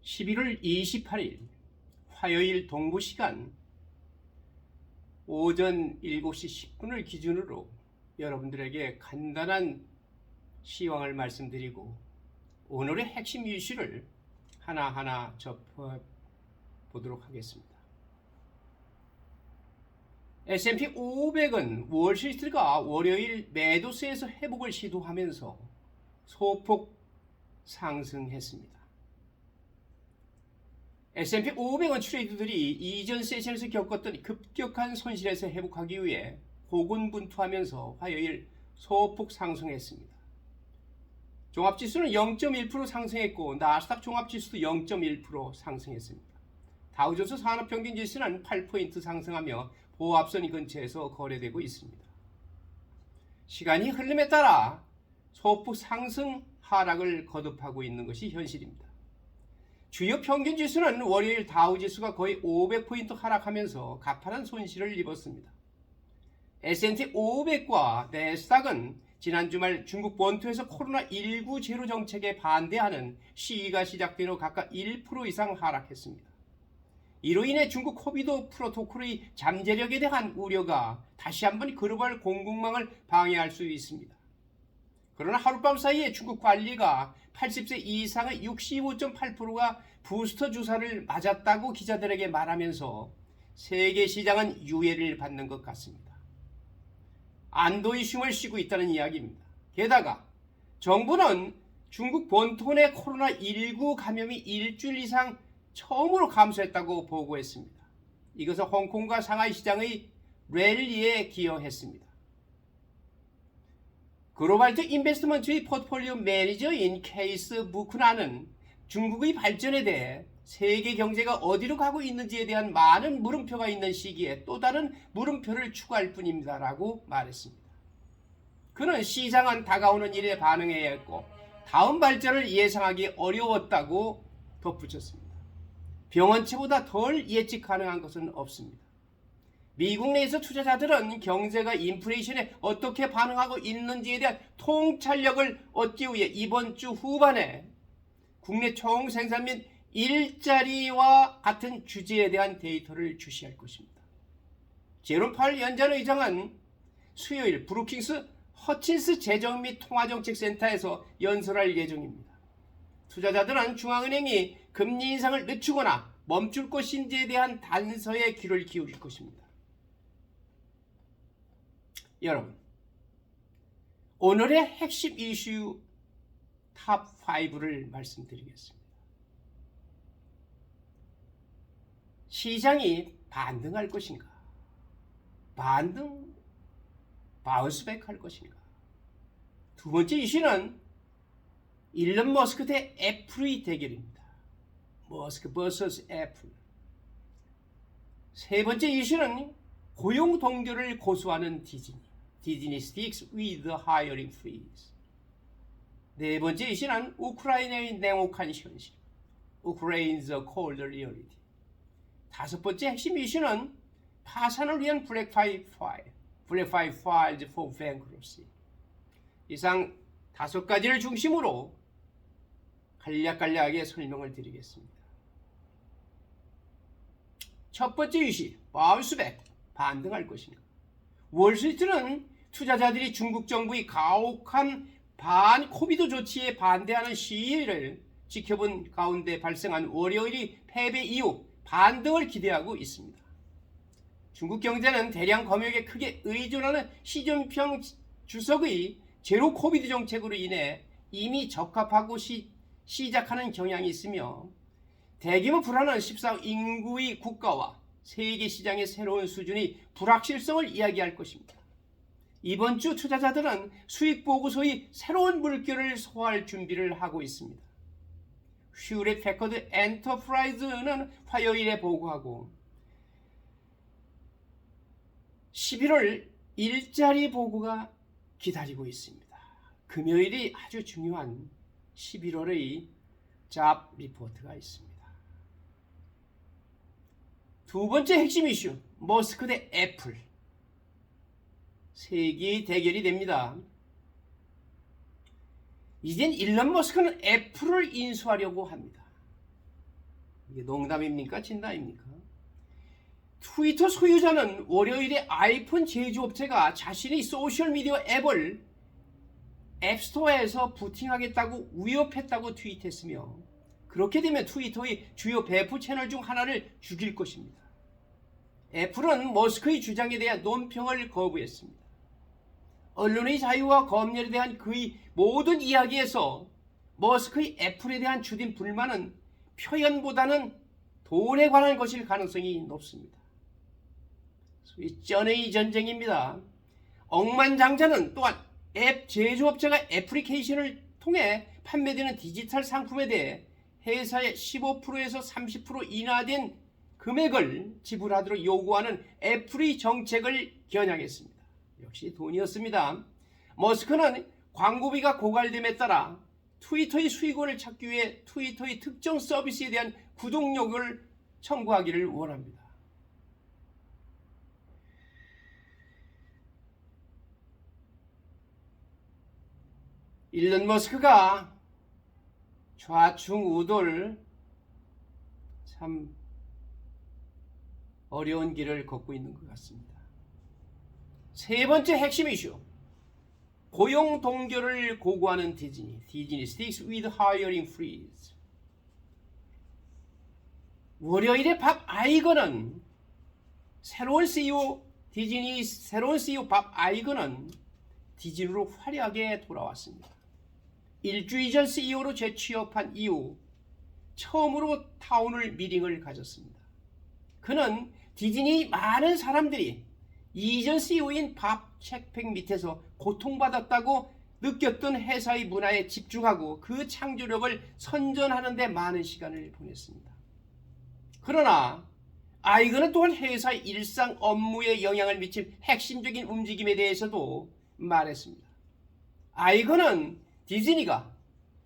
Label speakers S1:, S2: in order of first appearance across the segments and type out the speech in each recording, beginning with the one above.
S1: 11월 28일 화요일 동부시간 오전 7시 10분을 기준으로 여러분들에게 간단한 시황을 말씀드리고 오늘의 핵심 이슈를 하나하나 접해보도록 하겠습니다. S&P 500은 월스트리트가 월요일 매도세에서 회복을 시도하면서 소폭 상승했습니다. S&P 500은 트레이더들이 이전 세션에서 겪었던 급격한 손실에서 회복하기 위해 고군분투하면서 화요일 소폭 상승했습니다. 종합지수는 0.1% 상승했고 나스닥 종합지수도 0.1% 상승했습니다. 다우존스 산업평균지수는 8포인트 상승하며 보합선 근처에서 거래되고 있습니다. 시간이 흐름에 따라 소폭 상승 하락을 거듭하고 있는 것이 현실입니다. 주요 평균지수는 월요일 다우지수가 거의 500포인트 하락하면서 가파른 손실을 입었습니다. S&P 500과 나스닥은 지난 주말 중국 본토에서 코로나19 제로 정책에 반대하는 시위가 시작된 후 각각 1% 이상 하락했습니다. 이로 인해 중국 코비드 프로토콜의 잠재력에 대한 우려가 다시 한번 글로벌 공급망을 방해할 수 있습니다. 그러나 하룻밤 사이에 중국 관리가 80세 이상의 65.8%가 부스터 주사를 맞았다고 기자들에게 말하면서 세계 시장은 유예를 받는 것 같습니다. 안도의 숨을 쉬고 있다는 이야기입니다. 게다가 정부는 중국 본토 내 코로나19 감염이 일주일 이상 처음으로 감소했다고 보고했습니다. 이것은 홍콩과 상하이 시장의 랠리에 기여했습니다. 글로벌트 인베스트먼트의 포트폴리오 매니저인 케이스 부크나는 중국의 발전에 대해 세계 경제가 어디로 가고 있는지에 대한 많은 물음표가 있는 시기에 또 다른 물음표를 추가할 뿐입니다 라고 말했습니다. 그는 시장은 다가오는 일에 반응해야 했고 다음 발전을 예상하기 어려웠다고 덧붙였습니다. 병원체보다 덜 예측 가능한 것은 없습니다. 미국 내에서 투자자들은 경제가 인플레이션에 어떻게 반응하고 있는지에 대한 통찰력을 얻기 위해 이번 주 후반에 국내 총생산 및 일자리와 같은 주제에 대한 데이터를 주시할 것입니다. 제롬 파월 연준 의장은 수요일 브루킹스 허친스 재정 및 통화정책센터에서 연설할 예정입니다. 투자자들은 중앙은행이 금리 인상을 늦추거나 멈출 것인지에 대한 단서에 귀를 기울일 것입니다. 여러분, 오늘의 핵심 이슈 탑 5를 말씀드리겠습니다. 시장이 반등할 것인가? 바운스백 할 것인가? 두 번째 이슈는 일론 머스크 대 애플의 대결입니다. 머스크 vs 애플. 세 번째 이슈는 고용 동결을 고수하는 디즈니. 디즈니 sticks with hiring freeze. 네 번째 이슈는 우크라이나의 냉혹한 현실. Ukraine's cold reality. 다섯 번째 핵심 이슈는 파산을 위한 Black Five Files for Bankruptcy. 이상 다섯 가지를 중심으로 간략하게 설명을 드리겠습니다. 첫 번째 이슈, 바운스백, 반등할 것인가? 월스트리트는 투자자들이 중국 정부의 가혹한 반코비드 조치에 반대하는 시위를 지켜본 가운데 발생한 월요일의 패배 이후 반등을 기대하고 있습니다. 중국 경제는 대량 검역에 크게 의존하는 시진핑 주석의 제로 코비드 정책으로 인해 이미 적합하고 시작하는 경향이 있으며 대규모 불안한 14억 인구의 국가와 세계 시장의 새로운 수준의 불확실성을 이야기할 것입니다. 이번 주 투자자들은 수익 보고서의 새로운 물결을 소화할 준비를 하고 있습니다. 휴렛 패커드 엔터프라이즈는 화요일에 보고하고 11월 일자리 보고가 기다리고 있습니다. 금요일이 아주 중요한 11월의 잡 리포트가 있습니다. 두 번째 핵심 이슈, 머스크 대 애플. 세계의 대결이 됩니다. 이젠 일론 머스크는 애플을 인수하려고 합니다. 이게 농담입니까? 진담입니까? 트위터 소유자는 월요일에 아이폰 제조업체가 자신의 소셜미디어 앱을 앱스토어에서 부팅하겠다고 위협했다고 트윗했으며, 그렇게 되면 트위터의 주요 배포 채널 중 하나를 죽일 것입니다. 애플은 머스크의 주장에 대한 논평을 거부했습니다. 언론의 자유와 검열에 대한 그의 모든 이야기에서 머스크의 애플에 대한 주된 불만은 표현보다는 돈에 관한 것일 가능성이 높습니다. 소위 쩐의 전쟁입니다. 억만장자는 또한 앱 제조업체가 애플리케이션을 통해 판매되는 디지털 상품에 대해 회사의 15%에서 30% 인하된 금액을 지불하도록 요구하는 애플의 정책을 겨냥했습니다. 역시 돈이었습니다. 머스크는 광고비가 고갈됨에 따라 트위터의 수익원을 찾기 위해 트위터의 특정 서비스에 대한 구독료를 청구하기를 원합니다. 일론 머스크가 좌충우돌 참 어려운 길을 걷고 있는 것 같습니다. 세 번째 핵심 이슈, 고용 동결을 고구하는 디즈니 sticks with hiring freeze. 월요일에 밥 아이거는 디즈니 새로운 CEO 밥 아이거는 디즈니로 화려하게 돌아왔습니다. 일주일 전 CEO로 재취업한 이후 처음으로 타운홀 미팅을 가졌습니다. 그는 디즈니 많은 사람들이 이전 CEO인 밥 책팩 밑에서 고통받았다고 느꼈던 회사의 문화에 집중하고 그 창조력을 선전하는 데 많은 시간을 보냈습니다. 그러나 아이거는 또한 회사의 일상 업무에 영향을 미칠 핵심적인 움직임에 대해서도 말했습니다. 아이거는 디즈니가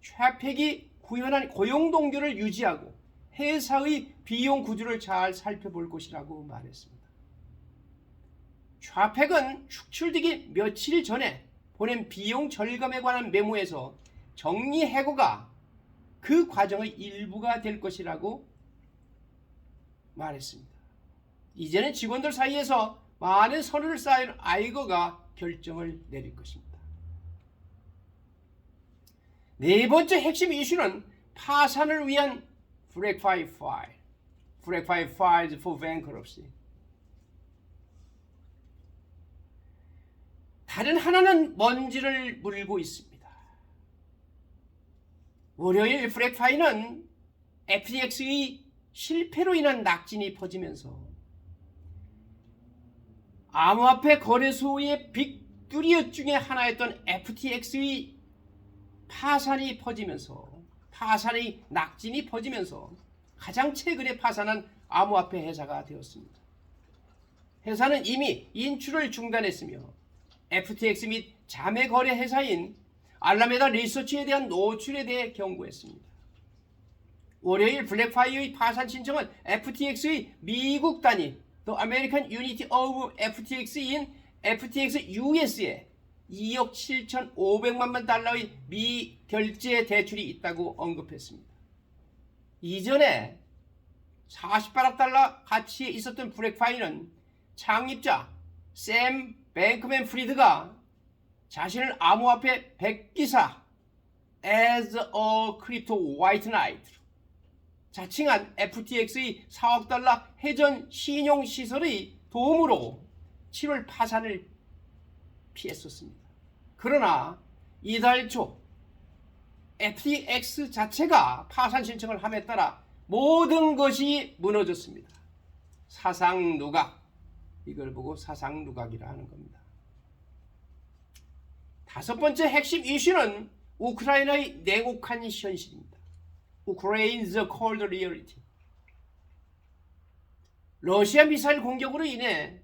S1: 최팩이 구현한 고용 동결을 유지하고 회사의 비용 구조를 잘 살펴볼 것이라고 말했습니다. 최팩은 축출되기 며칠 전에 보낸 비용 절감에 관한 메모에서 정리해고가 그 과정의 일부가 될 것이라고 말했습니다. 이제는 직원들 사이에서 많은 선의를 쌓인 아이거가 결정을 내릴 것입니다. 네 번째 핵심 이슈는 파산을 위한 Frankfurt Files for Bankruptcy. 다른 하나는 먼지를 물고 있습니다. 월요일 프랙파이는 FTX의 실패로 인한 낙진이 퍼지면서 암호화폐 거래소의 빅3 중에 하나였던 FTX의 파산이 낙진이 퍼지면서 가장 최근에 파산한 암호화폐 회사가 되었습니다. 회사는 이미 인출을 중단했으며 FTX 및 자매 거래 회사인 알라메다 리서치에 대한 노출에 대해 경고했습니다. 월요일 블랙파이어의 파산 신청은 FTX의 미국 단위 The American Unity of FTX인 FTX US에 2억 7,500만 달러의 미결제 대출이 있다고 언급했습니다. 이전에 48억 달러 가치에 있었던 블랙파이는 창립자 샘 뱅크맨 프리드가 자신을 암호화폐 백기사 as a crypto white knight 자칭한 FTX의 4억 달러 해전 신용시설의 도움으로 7월 파산을 피했었습니다. 그러나 이달 초 FTX 자체가 파산 신청을 함에 따라 모든 것이 무너졌습니다. 사상누각, 이걸 보고 사상누각이라 하는 겁니다. 다섯 번째 핵심 이슈는 우크라이나의 냉혹한 현실입니다. Ukraine's cold reality. 러시아 미사일 공격으로 인해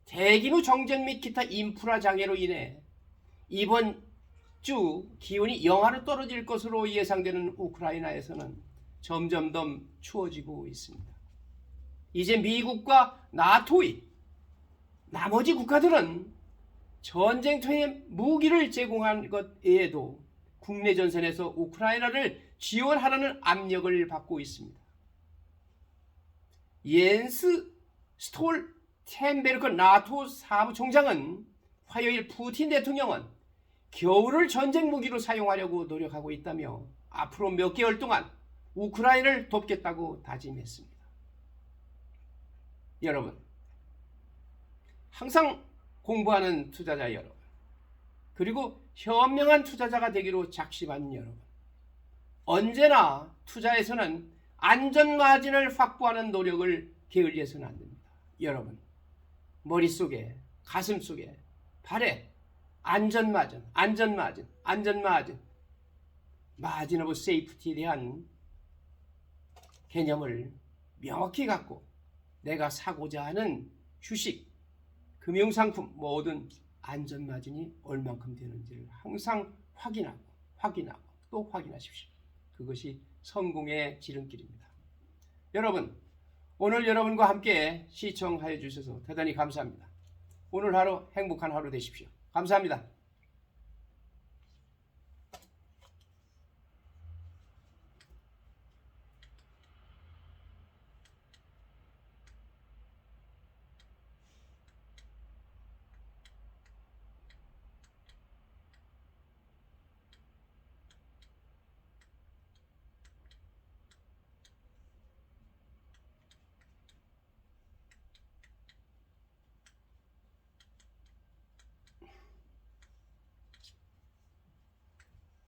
S1: 대규모 정전 및 기타 인프라 장애로 인해 이번 주 기온이 영하로 떨어질 것으로 예상되는 우크라이나에서는 점점 더 추워지고 있습니다. 이제 미국과 나토의 나머지 국가들은 전쟁터에 무기를 제공한 것 외에도 국내 전선에서 우크라이나를 지원하라는 압력을 받고 있습니다. 옌스 스톨텐베르크 나토 사무총장은 화요일 푸틴 대통령은 겨울을 전쟁 무기로 사용하려고 노력하고 있다며 앞으로 몇 개월 동안 우크라이나를 돕겠다고 다짐했습니다. 여러분, 항상 공부하는 투자자 여러분, 그리고 현명한 투자자가 되기로 작심하는 여러분, 언제나 투자에서는 안전마진을 확보하는 노력을 게을리해서는 안 됩니다. 여러분, 머릿속에, 가슴속에, 발에 안전마진, 마진 오브 세이프티에 대한 개념을 명확히 갖고 내가 사고자 하는 주식, 금융상품 모든 안전마진이 얼만큼 되는지를 항상 확인하고 또 확인하십시오. 그것이 성공의 지름길입니다. 여러분, 오늘 여러분과 함께 시청하여 주셔서 대단히 감사합니다. 오늘 하루 행복한 하루 되십시오. 감사합니다.